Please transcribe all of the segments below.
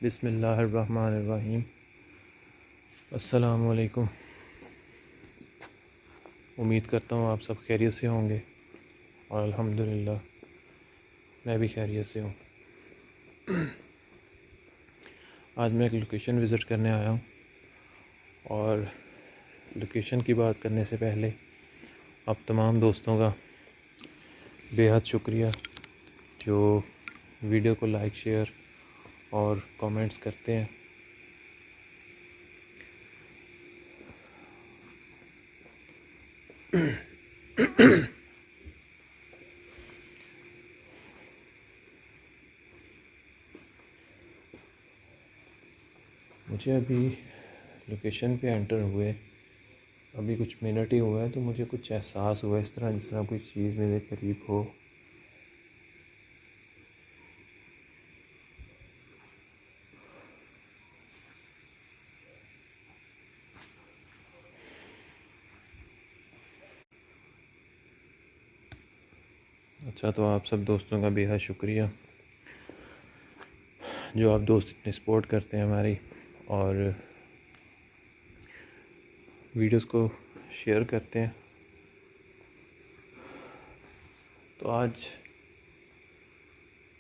बिस्मिल्लाहिर्रहमानिर्रहीम। अस्सलामु अलैकुम। उम्मीद करता हूँ आप सब खैरियत से होंगे और अल्हम्दुलिल्लाह मैं भी खैरियत से हूँ। आज मैं एक लोकेशन विज़िट करने आया हूँ और लोकेशन की बात करने से पहले आप तमाम दोस्तों का बेहद शुक्रिया जो वीडियो को लाइक, शेयर और कमेंट्स करते हैं। मुझे अभी लोकेशन पे एंटर हुए अभी कुछ मिनट ही हुआ है, तो मुझे कुछ एहसास हुआ इस तरह जिस तरह कोई चीज़ मेरे करीब हो। अच्छा, तो आप सब दोस्तों का बेहद शुक्रिया जो आप दोस्त इतने सपोर्ट करते हैं हमारी और वीडियोस को शेयर करते हैं। तो आज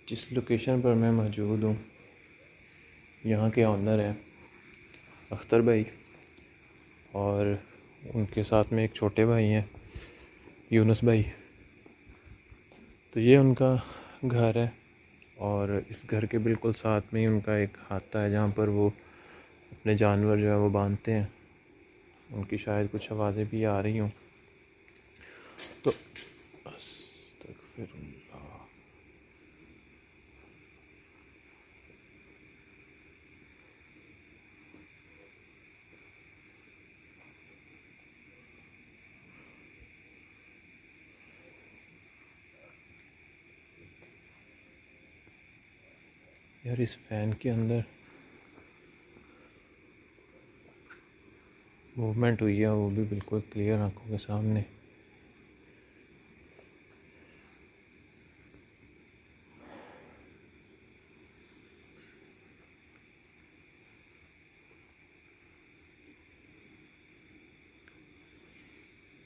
जिस लोकेशन पर मैं मौजूद हूँ यहाँ के ऑनर हैं अख्तर भाई और उनके साथ में एक छोटे भाई हैं यूनुस भाई। तो ये उनका घर है और इस घर के बिल्कुल साथ में ही उनका एक हाता है जहाँ पर वो अपने जानवर जो है वो बांधते हैं। उनकी शायद कुछ आवाज़ें भी आ रही हों। तो अस्तगफिरुल्लाह। यार इस फ़ैन के अंदर मूवमेंट हुई है, वो भी बिल्कुल क्लियर आंखों के सामने।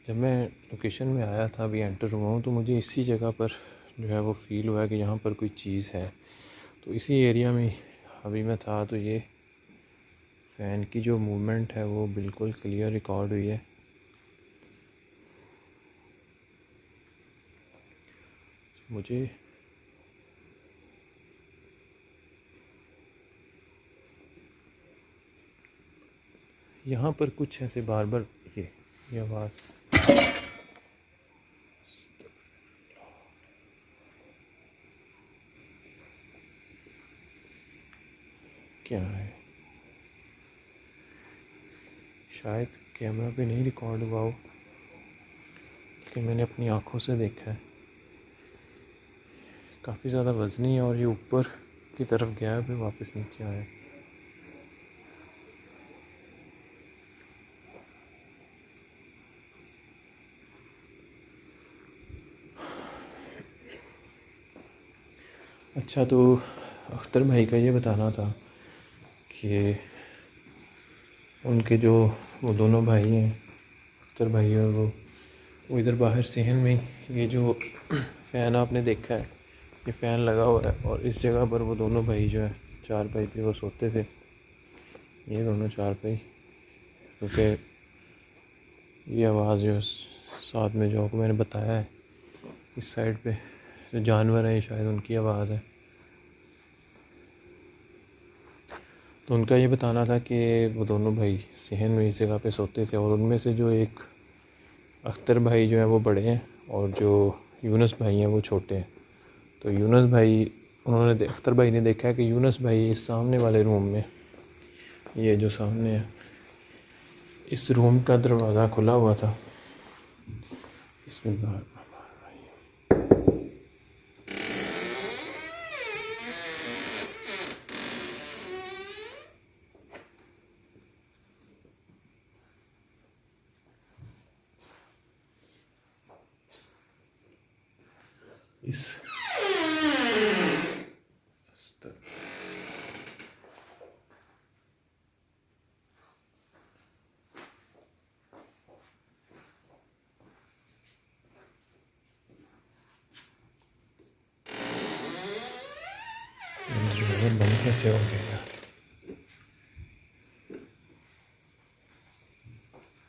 जब मैं लोकेशन में आया था, अभी एंटर हुआ हूँ, तो मुझे इसी जगह पर जो है वो फ़ील हुआ कि यहाँ पर कोई चीज़ है। तो इसी एरिया में अभी मैं था, तो ये फ़ैन की जो मूवमेंट है वो बिल्कुल क्लियर रिकॉर्ड हुई है। मुझे यहाँ पर कुछ ऐसे बार बार ये आवाज़ क्या है, शायद कैमरा पे नहीं रिकॉर्ड हुआ हो, लेकिन मैंने अपनी आँखों से देखा है। काफ़ी ज़्यादा वज़नी है और ये ऊपर की तरफ गया फिर वापस नीचे आया। अच्छा, तो अख्तर भाई का ये बताना था कि उनके जो वो दोनों भाई हैं अख्तर भाई और वो इधर बाहर सहन में ये जो फ़ैन आपने देखा है, ये फ़ैन लगा हुआ है और इस जगह पर वो दोनों भाई जो है चार भाई पे वो सोते थे। ये दोनों चार भाई, क्योंकि ये आवाज़ जो साथ में जो आपको मैंने बताया है इस साइड पे जो जानवर है शायद उनकी आवाज़ है। तो उनका ये बताना था कि वो दोनों भाई सहन में इस जगह पे सोते थे और उनमें से जो एक अख्तर भाई जो है वो बड़े हैं और जो यूनुस भाई हैं वो छोटे हैं। तो यूनुस भाई अख्तर भाई ने देखा है कि यूनुस भाई इस सामने वाले रूम में, ये जो सामने है, इस रूम का दरवाज़ा खुला हुआ था। बिस्मिल्लाह। इस दरवाज़ा बंद कैसे हो गया यार?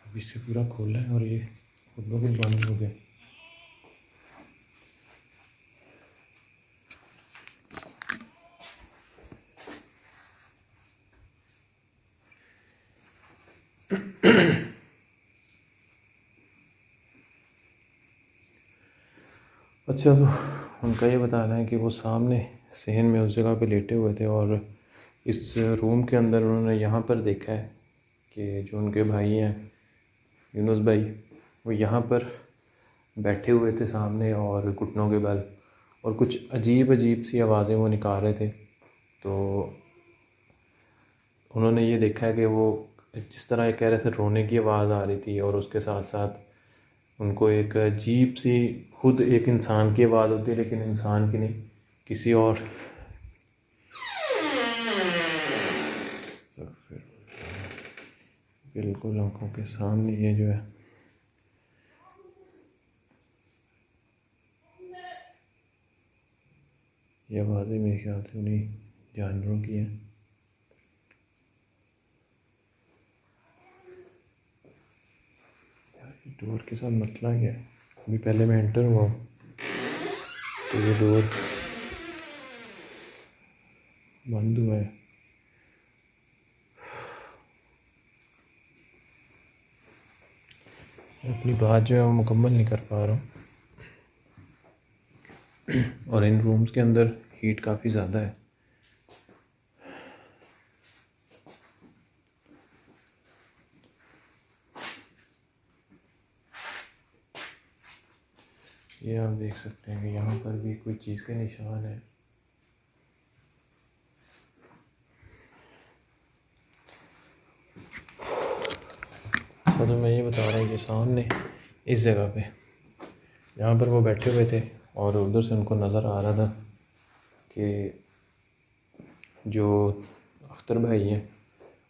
अभी से पूरा खोला है और ये खुद ब खुद बंद हो गया। अच्छा, तो उनका ये बताना है कि वो सामने सहन में उस जगह पे लेटे हुए थे और इस रूम के अंदर उन्होंने यहाँ पर देखा है कि जो उनके भाई हैं यूनुस भाई, वो यहाँ पर बैठे हुए थे सामने और घुटनों के बल, और कुछ अजीब अजीब सी आवाज़ें वो निकाल रहे थे। तो उन्होंने ये देखा है कि वो जिस तरह ये कह रहे थे रोने की आवाज़ आ रही थी, और उसके साथ साथ उनको एक अजीब सी, खुद एक इंसान की आवाज़ होती है लेकिन इंसान की नहीं, किसी और। तो फिर बिल्कुल आंखों के सामने ये जो है ये आवाज़ें मेरे ख्याल से उन्हीं जानवरों की हैं। यार ये डोर के साथ मसला क्या है? अभी पहले मैं एंटर हुआ हूँ तो ये डोर बंद हुआ है। अपनी बात जो है वो मुकम्मल नहीं कर पा रहा हूँ। और इन रूम्स के अंदर हीट काफ़ी ज़्यादा है। ये आप देख सकते हैं कि यहाँ पर भी कोई चीज़ के निशान है। तो मैं ये बता रहा हूँ कि सामने इस जगह पे जहाँ पर वो बैठे हुए थे और उधर से उनको नज़र आ रहा था कि जो अख्तर भाई हैं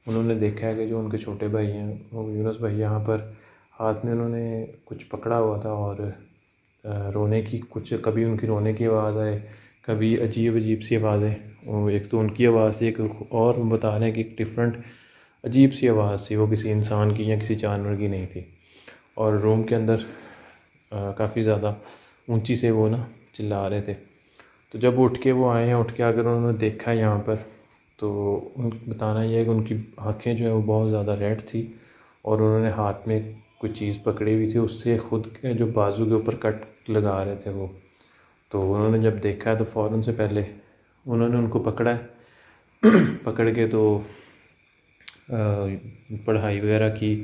उन्होंने देखा है कि जो उनके छोटे भाई हैं वो यूनुस भाई, यहाँ पर हाथ में उन्होंने कुछ पकड़ा हुआ था और रोने की, कुछ कभी उनकी रोने की आवाज़ आए, कभी अजीब अजीब सी आवाज़ें। एक तो उनकी आवाज़ थी, एक और बता रहे हैं कि एक डिफरेंट अजीब सी आवाज़ थी, वो किसी इंसान की या किसी जानवर की नहीं थी। और रूम के अंदर काफ़ी ज़्यादा ऊंची से वो ना चिल्ला रहे थे। तो जब उठ के वो आए हैं, उठ के अगर उन्होंने देखा यहाँ पर, तो उन बताना ये है कि उनकी आँखें जो है वो बहुत ज़्यादा रेड थी और उन्होंने हाथ में कुछ चीज़ पकड़ी हुई थी, उससे ख़ुद के जो बाजू के ऊपर कट लगा रहे थे वो। तो उन्होंने जब देखा है तो फ़ौरन से पहले उन्होंने उनको पकड़ा है। पकड़ के तो पढ़ाई वगैरह की,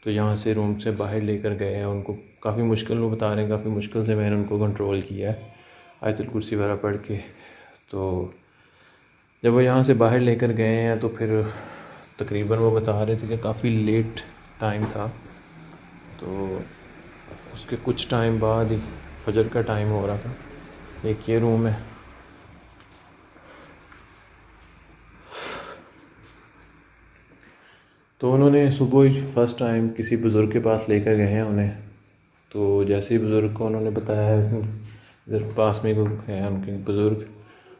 तो यहाँ से रूम से बाहर लेकर गए हैं उनको। काफ़ी मुश्किल, वो बता रहे हैं काफ़ी मुश्किल से मैंने उनको कंट्रोल किया है आयतुल कुर्सी वगैरह पढ़ के। तो जब वो यहाँ से बाहर लेकर गए हैं तो फिर तकरीबन वो बता रहे थे कि काफ़ी लेट टाइम था। तो उसके कुछ टाइम बाद ही फजर का टाइम हो रहा था। एक ये रूम है, तो उन्होंने सुबह ही फर्स्ट टाइम किसी बुज़ुर्ग के पास लेकर गए हैं उन्हें। तो जैसे ही बुज़ुर्ग को उन्होंने बताया, इधर पास में कोई है उनके बुज़ुर्ग,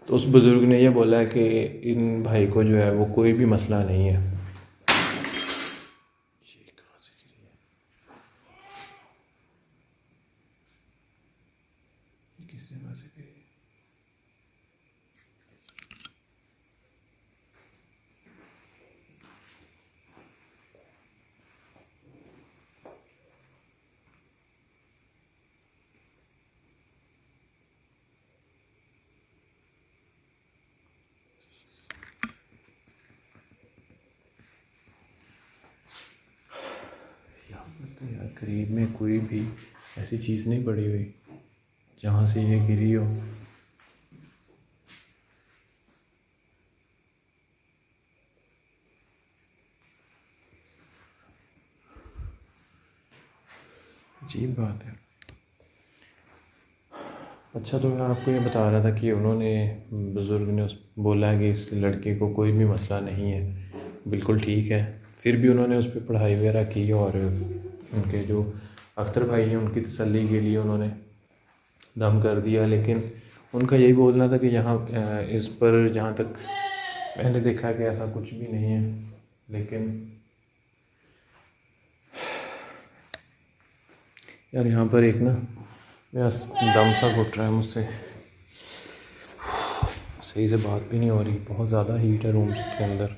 तो उस बुज़ुर्ग ने ये बोला है कि इन भाई को जो है वो कोई भी मसला नहीं है। ये कहाँ से गिरी है? ये किस जगह से गिरी है? यहाँ पर तो यार करीब में कोई भी ऐसी चीज़ नहीं पड़ी हुई जहाँ से ये गिरी हो। अजीब बात है। अच्छा, तो मैं आपको ये बता रहा था कि उन्होंने, बुज़ुर्ग ने उस बोला है कि इस लड़के को कोई भी मसला नहीं है, बिल्कुल ठीक है। फिर भी उन्होंने उस पर पढ़ाई वगैरह की और उनके जो अख्तर भाई हैं उनकी तसल्ली के लिए उन्होंने दम कर दिया। लेकिन उनका यही बोलना था कि यहाँ इस पर जहाँ तक मैंने देखा कि ऐसा कुछ भी नहीं है, लेकिन यार यहाँ पर एक ना मेरा दम सा घुट रहा है मुझसे, सही से बात भी नहीं हो रही, बहुत ज़्यादा हीट है रूम के अंदर।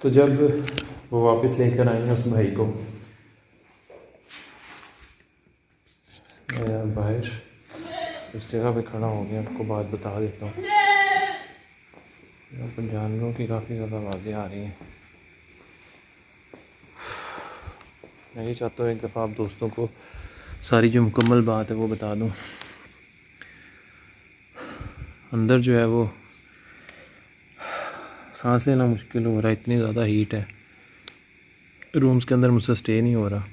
तो जब वो वापस लेकर आए हैं उस भाई को, मैं यार बाहर इस जगह पे खड़ा हो गया, आपको बात बता देता हूँ। यहाँ पर जानवरों की काफ़ी ज़्यादा आवाज़ें आ रही हैं। मैं ये चाहता हूँ एक दफ़ा आप दोस्तों को सारी जो मुकम्मल बात है वो बता दूँ। अंदर जो है वो सांस लेना मुश्किल हो रहा है, इतनी ज़्यादा हीट है रूम्स के अंदर, मुझसे स्टे नहीं हो रहा।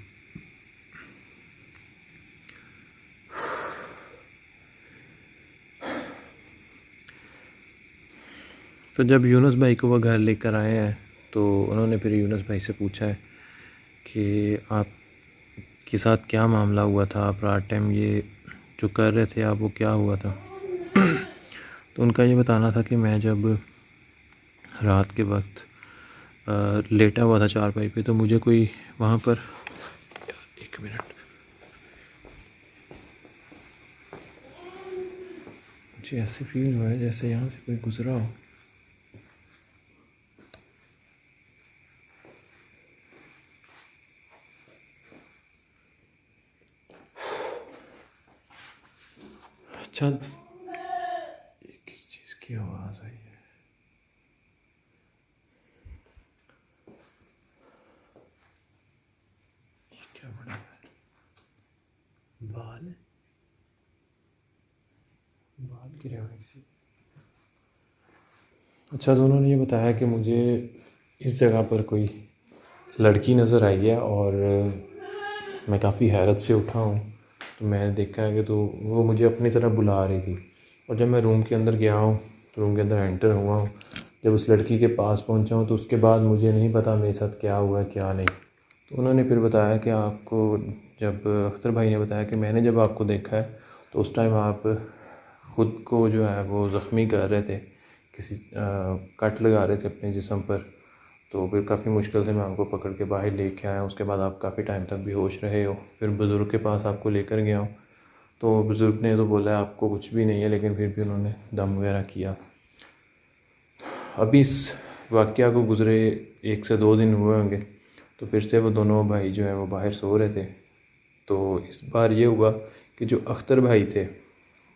तो जब यूनुस भाई को वो घर लेकर आए हैं तो उन्होंने फिर यूनुस भाई से पूछा है कि आपके साथ क्या मामला हुआ था, आप रात टाइम ये जो कर रहे थे आप, वो क्या हुआ था। तो उनका ये बताना था कि मैं जब रात के वक्त लेटा हुआ था चारपाई पे, तो मुझे कोई वहाँ पर, यार एक मिनट, मुझे ऐसे फील हुआ है जैसे यहाँ से कोई गुज़रा हो। अच्छा, ये किस चीज़ की आवाज़ आई है? ये क्या बड़ा है? बाल गिरे हुए किसी। अच्छा, तो उन्होंने ये बताया कि मुझे इस जगह पर कोई लड़की नज़र आई है और मैं काफ़ी हैरत से उठा हूँ। तो मैंने देखा है कि तो वो मुझे अपनी तरफ बुला रही थी, और जब मैं रूम के अंदर गया हूँ, तो रूम के अंदर एंटर हुआ हूँ, जब उस लड़की के पास पहुँचा हूँ, तो उसके बाद मुझे नहीं पता मेरे साथ क्या हुआ क्या नहीं। तो उन्होंने फिर बताया कि आपको, जब अख्तर भाई ने बताया कि मैंने जब आपको देखा है तो उस टाइम आप ख़ुद को जो है वो ज़ख्मी कर रहे थे, किसी कट लगा रहे थे अपने जिस्म पर। तो फिर काफ़ी मुश्किल से मैं आपको पकड़ के बाहर लेके आया। उसके बाद आप काफ़ी टाइम तक बेहोश रहे हो, फिर बुज़ुर्ग के पास आपको लेकर गया हूँ, तो बुज़ुर्ग ने तो बोला आपको कुछ भी नहीं है, लेकिन फिर भी उन्होंने दम वगैरह किया। अभी इस वाक़या को गुज़रे 1 से 2 दिन हुए होंगे, तो फिर से वो दोनों भाई जो हैं वो बाहर सो रहे थे। तो इस बार ये हुआ कि जो अख्तर भाई थे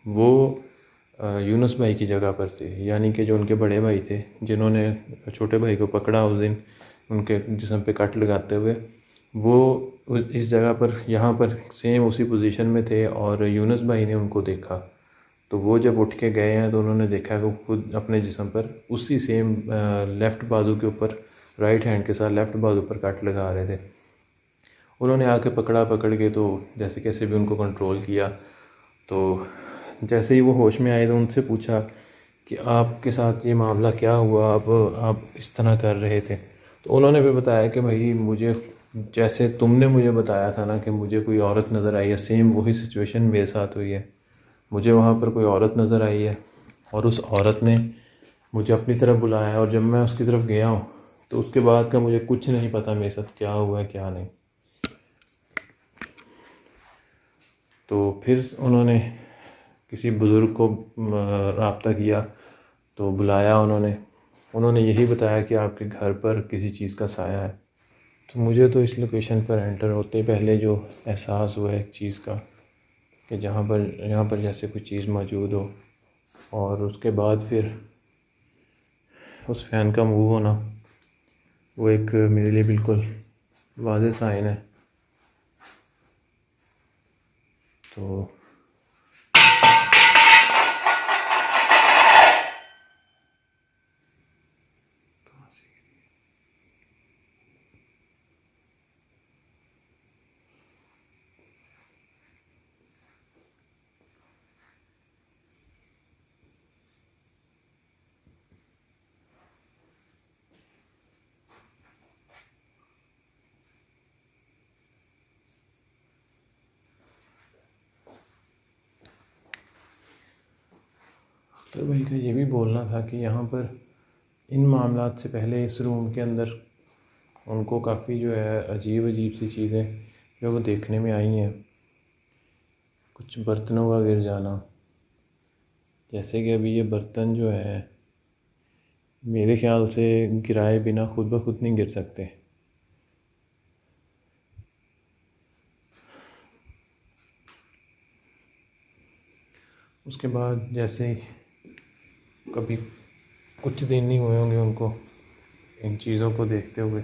वो यूनुस भाई की जगह पर थे, यानी कि जो उनके बड़े भाई थे जिन्होंने छोटे भाई को पकड़ा उस दिन उनके जिस्म पे कट लगाते हुए, वो इस जगह पर यहाँ पर सेम उसी पोजीशन में थे, और यूनुस भाई ने उनको देखा। तो वो जब उठ के गए हैं तो उन्होंने देखा कि खुद अपने जिस्म पर उसी सेम लेफ़्ट बाजू के ऊपर, राइट हैंड के साथ लेफ़्ट बाजू पर कट लगा रहे थे। उन्होंने आके पकड़ के तो जैसे कैसे भी उनको कंट्रोल किया। तो जैसे ही वो होश में आए तो उनसे पूछा कि आपके साथ ये मामला क्या हुआ, आप इस तरह कर रहे थे। तो उन्होंने भी बताया कि भाई मुझे, जैसे तुमने मुझे बताया था ना कि मुझे कोई औरत नज़र आई है, सेम वही सिचुएशन मेरे साथ हुई है। मुझे वहाँ पर कोई औरत नज़र आई है और उस औरत ने मुझे अपनी तरफ बुलाया, और जब मैं उसकी तरफ गया हूँ तो उसके बाद का मुझे कुछ नहीं पता मेरे साथ क्या हुआ है क्या नहीं। तो फिर उन्होंने किसी बुज़ुर्ग को रब्ता किया, तो बुलाया उन्होंने यही बताया कि आपके घर पर किसी चीज़ का साया है। तो मुझे तो इस लोकेशन पर एंटर होते ही पहले जो एहसास हुआ एक चीज़ का कि यहाँ पर जैसे कोई चीज़ मौजूद हो, और उसके बाद फिर उस फ़ैन का मूव होना, वो एक मेरे लिए बिल्कुल वाज़ेह साइन है। तो अख्तर भाई का ये भी बोलना था कि यहाँ पर इन मामलात से पहले इस रूम के अंदर उनको काफ़ी जो है अजीब अजीब सी चीज़ें जो वो देखने में आई हैं। कुछ बर्तनों का गिर जाना, जैसे कि अभी ये बर्तन जो है मेरे ख़्याल से गिराए बिना खुद ब खुद नहीं गिर सकते। उसके बाद जैसे कभी कुछ दिन नहीं हुए होंगे उनको इन चीज़ों को देखते हुए,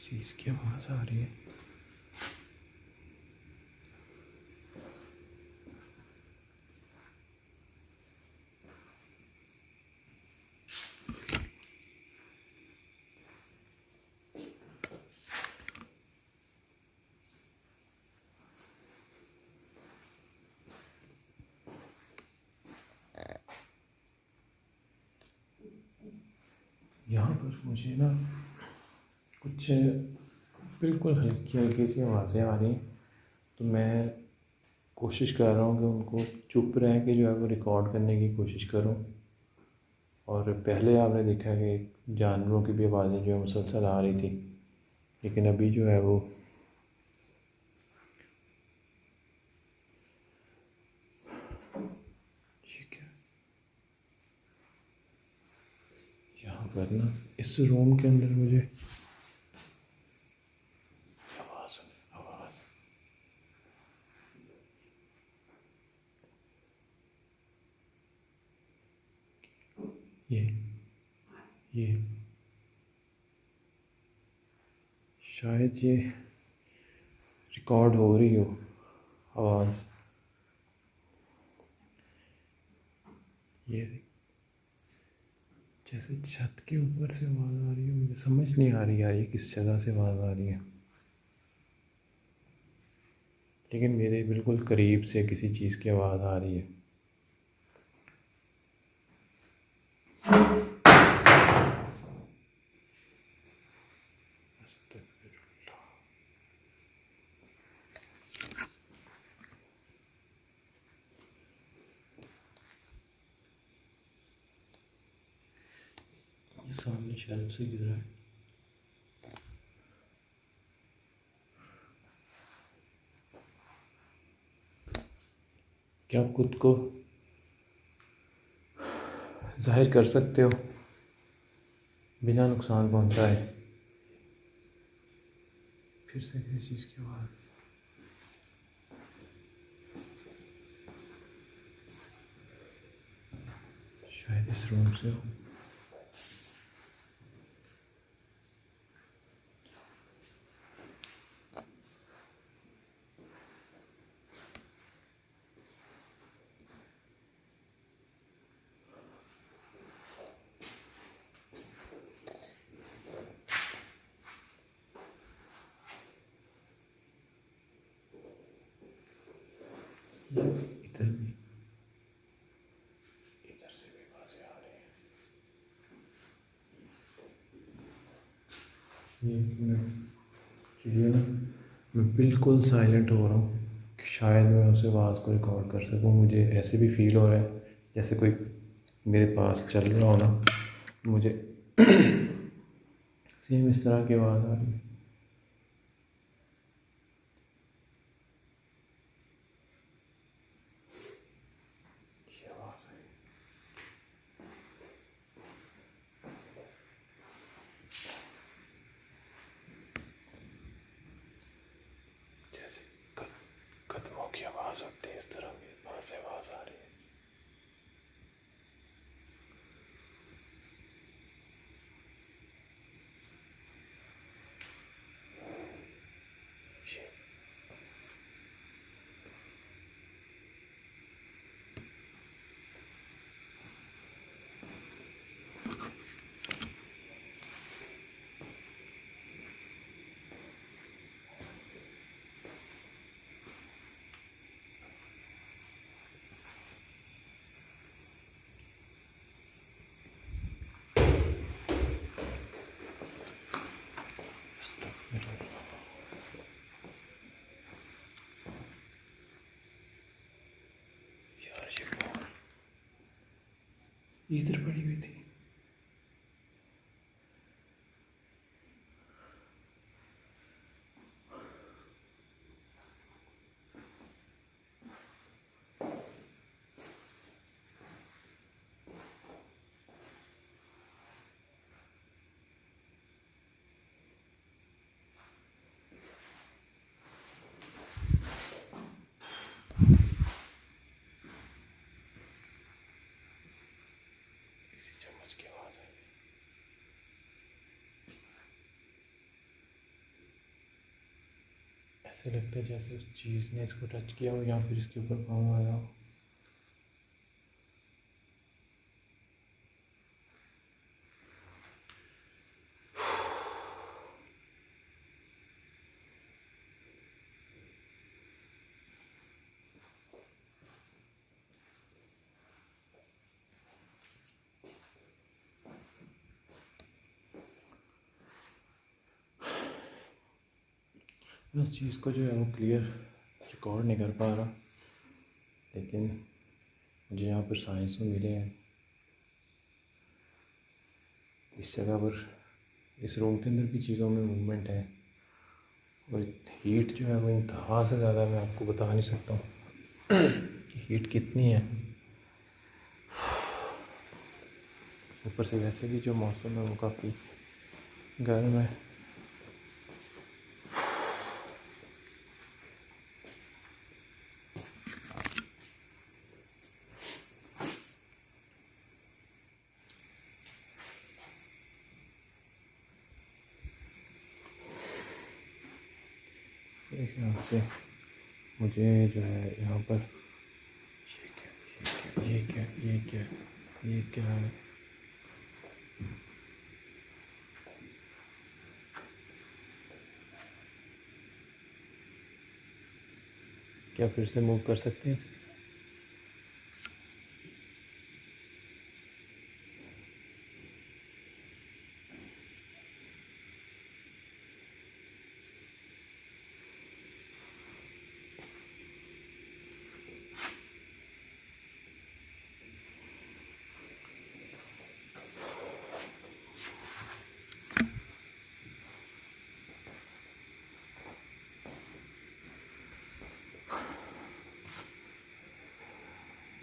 चीज़ की आवाज़ आ रही है। यहाँ पर मुझे ना कुछ बिल्कुल हल्की हल्की सी आवाज़ें आ रही हैं, तो मैं कोशिश कर रहा हूँ कि उनको चुप रह के जो है वो रिकॉर्ड करने की कोशिश करूँ। और पहले आपने देखा कि जानवरों की भी आवाज़ें जो है मुसलसल आ रही थी, लेकिन अभी जो है वो यहाँ पर ना इस रूम के अंदर मुझे आवाज़ ये शायद ये रिकॉर्ड हो रही हो आवाज़। ये जैसे छत के ऊपर से आवाज़ आ रही है, मुझे समझ नहीं आ रही यार ये किस जगह से आवाज़ आ रही है, लेकिन मेरे बिल्कुल करीब से किसी चीज़ की आवाज़ आ रही है। ये सामने शेल्फ से गिर रहा है। क्या आप खुद को जाहिर कर सकते हो बिना नुकसान पहुंचाए? फिर से किसी चीज़ की आवाज़। शायद इस रूम से हो। इधर भी, इधर से भी आवाज़ें आ रही हैं। ये ना मैं बिल्कुल साइलेंट हो रहा हूँ कि शायद मैं उस आवाज़ को रिकॉर्ड कर सकूँ। मुझे ऐसे भी फील हो रहा है जैसे कोई मेरे पास चल रहा हो ना, मुझे सेम इस तरह की आवाज़ आ रही है। ये आवाज़ है जैसे कदमों की आवाज़ होती है, इस तरह की आवाज़ आ रही है। इधर पड़ी हुई थी। इसी चम्मच की आवाज़ आई। ऐसे लगता है जैसे उस चीज़ ने इसको टच किया हो या फिर इसके ऊपर पाँव आया हो। मैं उस चीज़ को जो है वो क्लियर रिकॉर्ड नहीं कर पा रहा, लेकिन मुझे यहाँ पर साइंस में मिले हैं इस जगह पर, इस रूम के अंदर भी चीज़ों में मूवमेंट है। और हीट जो है वो इंतहा से ज़्यादा, मैं आपको बता नहीं सकता हूँ हीट कितनी है। ऊपर से वैसे भी जो मौसम है वो काफ़ी गर्म है। एक यहाँ से मुझे जो है यहाँ पर ये क्या है। क्या फिर से मूव कर सकते हैं इसे?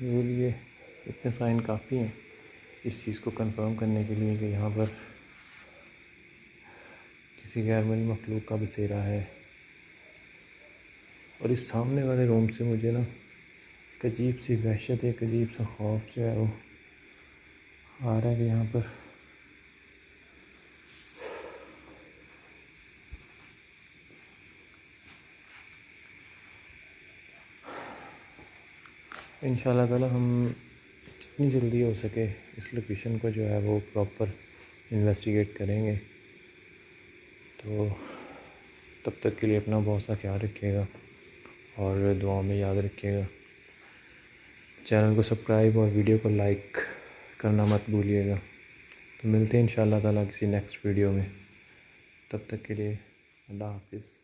मेरे लिए इतने साइन काफ़ी हैं इस चीज़ को कंफर्म करने के लिए कि यहाँ पर किसी गैरमरी मखलूक का बसेरा है। और इस सामने वाले रूम से मुझे ना एक अजीब सी वहशत, एक अजीब सा खौफ जो है वो आ रहा है कि यहाँ पर इंशाल्लाह ताला हम जितनी जल्दी हो सके इस लोकेशन को जो है वो प्रॉपर इन्वेस्टिगेट करेंगे। तो तब तक के लिए अपना बहुत सा ख्याल रखिएगा और दुआ में याद रखिएगा। चैनल को सब्सक्राइब और वीडियो को लाइक करना मत भूलिएगा। तो मिलते हैं इंशाल्लाह ताला किसी नेक्स्ट वीडियो में। तब तक के लिए अल्लाह हाफिज़।